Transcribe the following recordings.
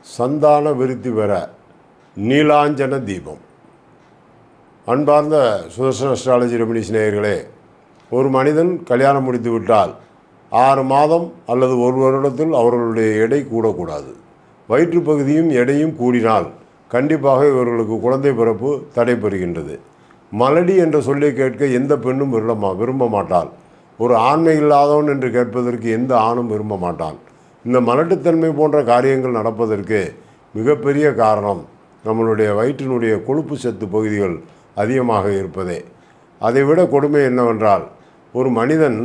சந்தான விருத்தி பெற நீலாஞ்சன தீபம். அன்பார்ந்த சுதர்சன அஸ்ட்ராலஜி ரெமிடிஸ் நேயர்களே, ஒரு மனிதன் கல்யாணம் முடித்து விட்டால் 6 மாதம் அல்லது 1 வருடத்தில் அவர்களுடைய எடை கூடக்கூடாது. வயிற்று பகுதியும் எடையும் கூடினால் கண்டிப்பாக இவர்களுக்கு குழந்தை பிறப்பு தடைபெறுகின்றது. மலடி என்ற சொல்லை கேட்க எந்த பெண்ணும் விரும்ப மாட்டாள். ஒரு ஆண்மை இல்லாதவன் என்று கேட்பதற்கு எந்த ஆணும் விரும்ப மாட்டான். இந்த மலட்டுத்தன்மை போன்ற காரியங்கள் நடப்பதற்கு மிகப்பெரிய காரணம் நம்மளுடைய வயிற்றினுடைய கொழுப்பு சத்து பகுதிகள் அதிகமாக இருப்பதே. அதைவிட கொடுமை என்னவென்றால், ஒரு மனிதன்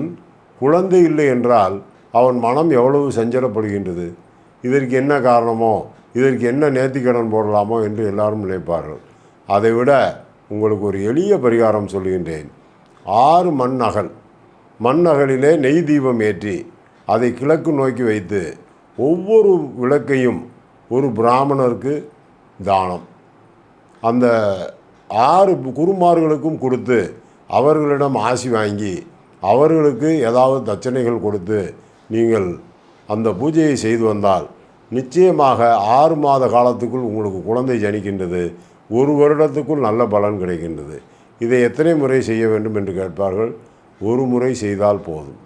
குழந்தை இல்லை என்றால் அவன் மனம் எவ்வளவு சஞ்சலப்படுகின்றது. இதற்கு என்ன காரணமோ, இதற்கு என்ன நேர்த்திக்கடன் போடலாமோ என்று எல்லாரும் நினைப்பார்கள். அதைவிட உங்களுக்கு ஒரு எளிய பரிகாரம் சொல்கின்றேன். 6 மண் அகலிலே நெய் தீபம் ஏற்றி அதை கிழக்கு நோக்கி வைத்து ஒவ்வொரு விளக்கையும் ஒரு பிராமணருக்கு தானம், அந்த 6 குருமார்களுக்கும் கொடுத்து அவர்களிடம் ஆசி வாங்கி அவர்களுக்கு ஏதாவது தட்சணைகள் கொடுத்து நீங்கள் அந்த பூஜையை செய்து வந்தால் நிச்சயமாக 6 மாத காலத்துக்குள் உங்களுக்கு குழந்தை ஜனிக்கின்றது. 1 வருடத்துக்குள் நல்ல பலன் கிடைக்கின்றது. இதை எத்தனை முறை செய்ய வேண்டும் என்று கேட்பார்கள். 1 முறை செய்தால் போதும்.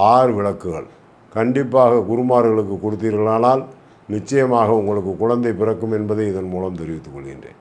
6 விளக்குகள் கண்டிப்பாக குருமார்களுக்கு கொடுத்தீர்களானால் நிச்சயமாக உங்களுக்கு குழந்தை பிறக்கும் என்பதை இதன் மூலம் தெரிவித்துக் கொள்கின்றேன்.